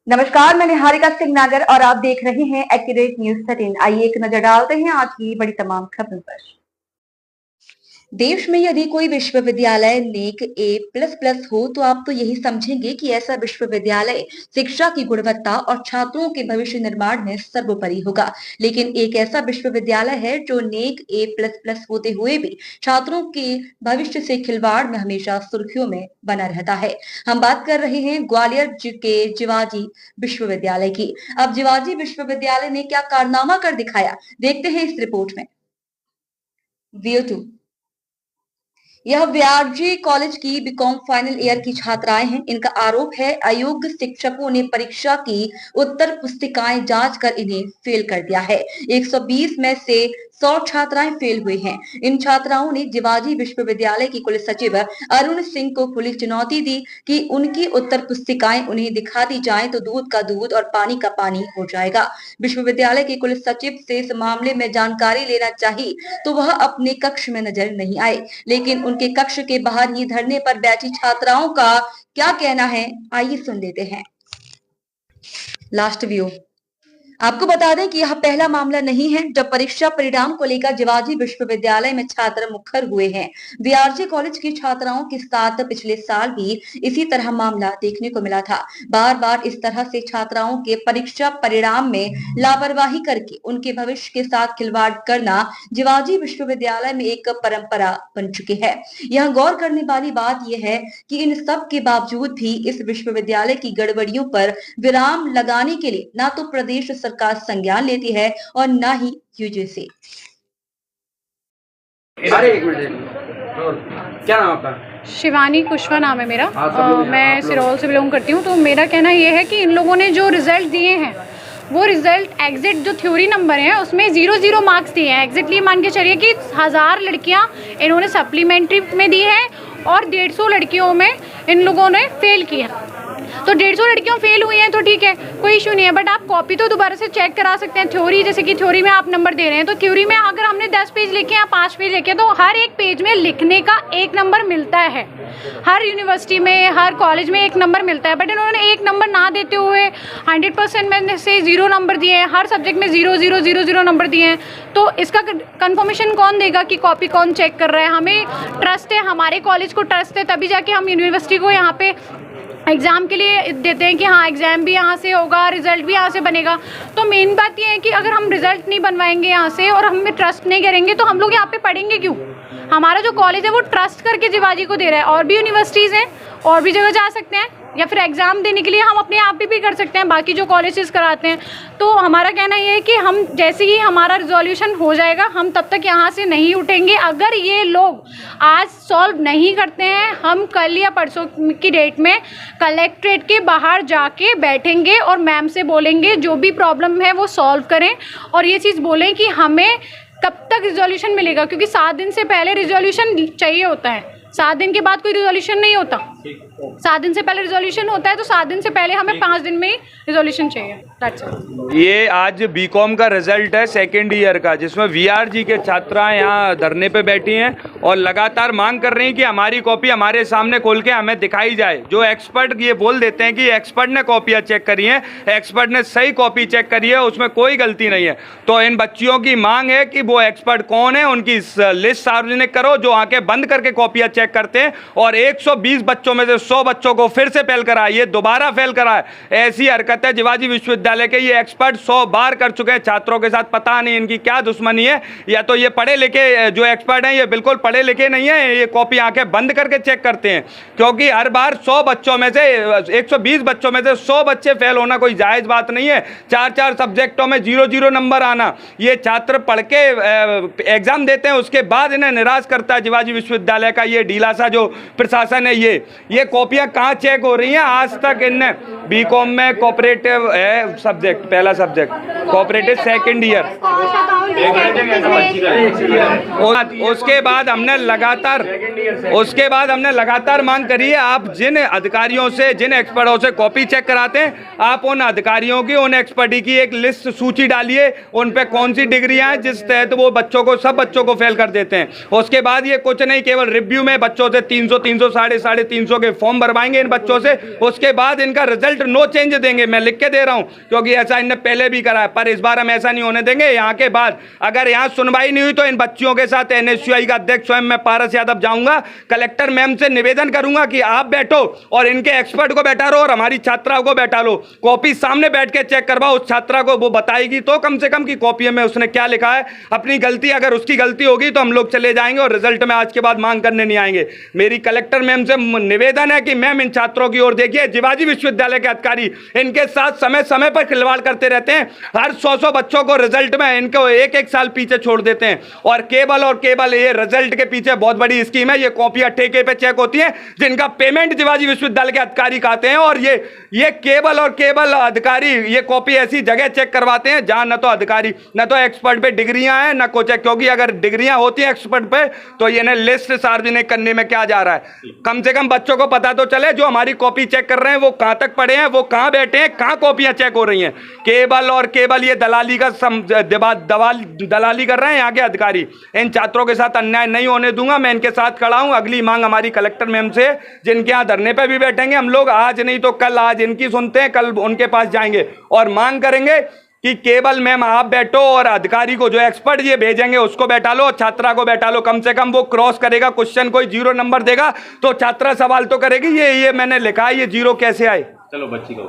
नमस्कार, मैं निहारिका सिंह नागर और आप देख रहे हैं एक्यूरेट न्यूज 13। आइए एक नजर डालते हैं आज की बड़ी तमाम खबरों पर। देश में यदि कोई विश्वविद्यालय नेक A++ हो तो आप तो यही समझेंगे कि ऐसा विश्वविद्यालय शिक्षा की गुणवत्ता और छात्रों के भविष्य निर्माण में सर्वोपरि होगा। लेकिन एक ऐसा विश्वविद्यालय है जो नेक A++ होते हुए भी छात्रों के भविष्य से खिलवाड़ में हमेशा सुर्खियों में बना रहता है। हम बात कर रहे हैं ग्वालियर के जिवाजी विश्वविद्यालय की। अब जिवाजी विश्वविद्यालय ने क्या कारनामा कर दिखाया, देखते हैं इस रिपोर्ट में। व्यू 2। यह बीआरजी कॉलेज की बीकॉम फाइनल ईयर की छात्राएं हैं। इनका आरोप है अयोग्य शिक्षकों ने परीक्षा की उत्तर पुस्तिकाएं जांच कर इन्हें फेल कर दिया है। 120 में से 100 छात्राएं फेल हुई हैं। इन छात्राओं ने जिवाजी विश्वविद्यालय की कुल सचिव अरुण सिंह को खुली चुनौती दी कि उनकी उत्तर पुस्तिकाएं उन्हें दिखा दी जाएं तो दूध का दूध और पानी का पानी हो जाएगा। विश्वविद्यालय के कुल सचिव से इस मामले में जानकारी लेना चाहिए तो वह अपने कक्ष में नजर नहीं आए, लेकिन उनके कक्ष के बाहर ही धरने पर बैठी छात्राओं का क्या कहना है, आइए सुन लेते हैं। Last view. आपको बता दें कि यह पहला मामला नहीं है जब परीक्षा परिणाम को लेकर जिवाजी विश्वविद्यालय में छात्र मुखर हुए हैं। बीआरजी कॉलेज की छात्राओं के साथ पिछले साल भी इसी तरह मामला देखने को मिला था। बार बार इस तरह से छात्राओं के परीक्षा परिणाम में लापरवाही करके उनके भविष्य के साथ खिलवाड़ करना जिवाजी विश्वविद्यालय में एक परंपरा बन चुकी है। यह गौर करने वाली बात यह है कि इन सब के बावजूद भी इस विश्वविद्यालय की गड़बड़ियों पर विराम लगाने के लिए न तो प्रदेश सरकार संज्ञान लेती है और ना ही यूजीसी। अरे एक मिनट, क्या नाम आपका? शिवानी कुशवा नाम है मेरा। मैं सिरौल से बिलोंग करती हूँ। तो मेरा कहना ये है कि इन लोगों ने जो रिजल्ट दिए हैं वो रिजल्ट एग्जिट जो थ्योरी नंबर है उसमें 0 मार्क्स दिए हैं। एग्जैक्टली मान के चलिए कि 1000 लड़कियाँ इन्होंने सप्लीमेंट्री में दी है और 150 लड़कियों में इन लोगों ने फेल किया। तो 150 लड़कियों फेल हुई हैं तो ठीक है, कोई इशू नहीं है, बट आप कॉपी तो दोबारा से चेक करा सकते हैं। थ्योरी जैसे कि थ्योरी में आप नंबर दे रहे हैं तो थ्योरी में अगर हमने 10 पेज लिखे या 5 पेज लिखे तो हर एक पेज में लिखने का 1 नंबर मिलता है। हर यूनिवर्सिटी में, हर कॉलेज में 1 नंबर मिलता है, बट इन्होंने 1 नंबर ना देते हुए 100% में से 0 नंबर दिए हैं। हर सब्जेक्ट में 0 नंबर दिए हैं। तो इसका कंफर्मेशन कौन देगा कि कॉपी कौन चेक कर रहा है? हमें ट्रस्ट है, हमारे कॉलेज को ट्रस्ट है, तभी जाके हम यूनिवर्सिटी को यहाँ पे एग्ज़ाम के लिए देते हैं कि हाँ एग्ज़ाम भी यहाँ से होगा, रिज़ल्ट भी यहाँ से बनेगा। तो मेन बात ये है कि अगर हम रिज़ल्ट नहीं बनवाएंगे यहाँ से और हमें ट्रस्ट नहीं करेंगे तो हम लोग यहाँ पे पढ़ेंगे क्यों? हमारा जो कॉलेज है वो ट्रस्ट करके जिवाजी को दे रहा है। और भी यूनिवर्सिटीज़ हैं, और भी जगह जा सकते हैं, या फिर एग्ज़ाम देने के लिए हम अपने आप भी कर सकते हैं, बाकी जो कॉलेजेस कराते हैं। तो हमारा कहना ये है कि हम जैसे ही हमारा रिजोल्यूशन हो जाएगा हम तब तक यहाँ से नहीं उठेंगे। अगर ये लोग आज सॉल्व नहीं करते हैं, हम कल या परसों की डेट में कलेक्ट्रेट के बाहर जाके बैठेंगे और मैम से बोलेंगे जो भी प्रॉब्लम है वो सॉल्व करें, और ये चीज़ बोलें कि हमें कब तक रिजोल्यूशन मिलेगा, क्योंकि 7 दिन से पहले रिजोल्यूशन चाहिए होता है। 7 दिन के बाद कोई रिजोल्यूशन नहीं होता। 7 दिन से पहले रिजोल्यूशन होता है, तो 7 दिन से पहले हमें 5 दिन में ही रिजोल्यूशन चाहिए। ये आज बीकॉम का रिजल्ट है सेकेंड ईयर का, जिसमें वीआरजी के छात्राएं यहाँ धरने पे बैठी हैं और लगातार मांग कर रही हैं कि हमारी कॉपी हमारे सामने खोल के हमें दिखाई जाए। जो एक्सपर्ट ये बोल देते हैं कि एक्सपर्ट ने कॉपियाँ चेक करी हैं, एक्सपर्ट ने सही कॉपी चेक करी है, उसमें कोई गलती नहीं है। तो इन बच्चियों की मांग है कि वो एक्सपर्ट कौन है, उनकी लिस्ट सार्वजनिक करो जो आके बंद करके कॉपियाँ चेक करते हैं, और 120 बच्चों में से 100 बच्चों को फिर से फेल कराए, ये दोबारा फेल कराए। ऐसी हरकत है जिवाजी विश्वविद्यालय के। ये एक्सपर्ट 100 बार कर चुके हैं छात्रों के साथ। पता नहीं इनकी क्या दुश्मनी है, या तो ये पढ़े लिखे जो एक्सपर्ट हैं ये बिल्कुल पढ़े लिखे नहीं है, ये कॉपी आंखें बंद करके चेक करते हैं। क्योंकि हर बार 100 बच्चों में से 120 बच्चों में से 100 बच्चे फेल होना कोई जायज़ बात नहीं है। 4 सब्जेक्टों में 0 नंबर आना, ये छात्र पढ़ के एग्जाम देते हैं, उसके बाद इन्हें निराश करता है जिवाजी विश्वविद्यालय का ये ढीला सा जो प्रशासन है। ये कॉपियां कहाँ चेक हो रही हैं? आज तक इनने बीकॉम में कोऑपरेटिव है सब्जेक्ट, पहला सब्जेक्ट कोऑपरेटिव सेकंड ईयर, उसके बाद हमने लगातार मांग करी है। आप जिन अधिकारियों से, जिन एक्सपर्टों से कॉपी चेक कराते हैं, आप उन अधिकारियों की, उन एक्सपर्टी की एक लिस्ट सूची डालिए, उन पे कौन सी डिग्रियां हैं जिस तहत वो सब बच्चों को फेल कर देते हैं। उसके बाद ये कुछ नहीं, केवल रिव्यू में बच्चों से 300, 350, 350 के फॉर्म भरवाएंगे इन बच्चों से, उसके बाद इनका रिजल्ट नो चेंज देंगे। मैं लिख के दे रहा हूं, क्योंकि ऐसा इनने पहले भी करा है, पर इस बार हम ऐसा नहीं होने देंगे। यहाँ के बाद अगर यहाँ सुनवाई नहीं हुई तो इन बच्चियों के साथ NSUI का अध्यक्ष स्वयं मैं पारस यादव जाऊंगा, कलेक्टर मैम से निवेदन करूंगा कि आप बैठो और इनके एक्सपर्ट को बैठा लो और हमारी छात्राओं को बैठा लो, कॉपी सामने बैठ के चेक करवाओ। उस छात्रा को वो बताएगी तो कम से कम कि कॉपी में उसने क्या लिखा है, अपनी गलती, अगर उसकी गलती होगी तो हम लोग चले जाएंगे और रिजल्ट में आज के बाद मांग करने नहीं आएंगे। मेरी कलेक्टर मैम से निवेदन है कि मैम इन छात्रों की ओर देखिए, शिवाजी विश्वविद्यालय के अधिकारी इनके साथ समय समय पर खिलवाड़ करते रहते हैं, हर 100 बच्चों को रिजल्ट में इनको एक साल पीछे छोड़ देते हैं, और केवल ये रिजल्ट के पीछे बहुत बड़ी स्कीम है। ये कॉपियां ठेके पे चेक होती हैं, जिनका पेमेंट शिवाजी विश्वविद्यालय के अधिकारी खाते हैं, और ये केवल अधिकारी ये कॉपी ऐसी जगह चेक करवाते हैं जहां न तो अधिकारी न तो एक्सपर्ट पे डिग्रियां हैं न कुछ है, क्योंकि अगर डिग्रियां होती हैं एक्सपर्ट पे तो ये लिस्ट सार्वजनिक करने में क्या जा रहा है। कम से कम बच्चों को पता तो चले जो हमारी कॉपी चेक कर रहे हैं वो कहां तक पढ़े हैं, वो कहां बैठे हैं, कहां कॉपियां चेक हो रही हैं। केवल ये दलाली कर रहे हैं यहाँ के अधिकारी। इन छात्रों के साथ अन्याय नहीं होने दूंगा, मैं इनके साथ खड़ा हूं। अगली मांग हमारी कलेक्टर मैम से, जिनके यहाँ धरने पे भी बैठेंगे हम लोग, आज नहीं तो कल, आज इनकी सुनते हैं, कल उनके पास जाएंगे और मांग करेंगे कि केवल मैम आप बैठो और अधिकारी को जो एक्सपर्ट ये भेजेंगे उसको बैठा लो, छात्रा को बैठा लो। कम से कम वो क्रॉस करेगा, क्वेश्चन कोई 0 नंबर देगा तो छात्रा सवाल तो करेगी ये मैंने लिखा है, ये 0 कैसे आए। चलो बच्ची का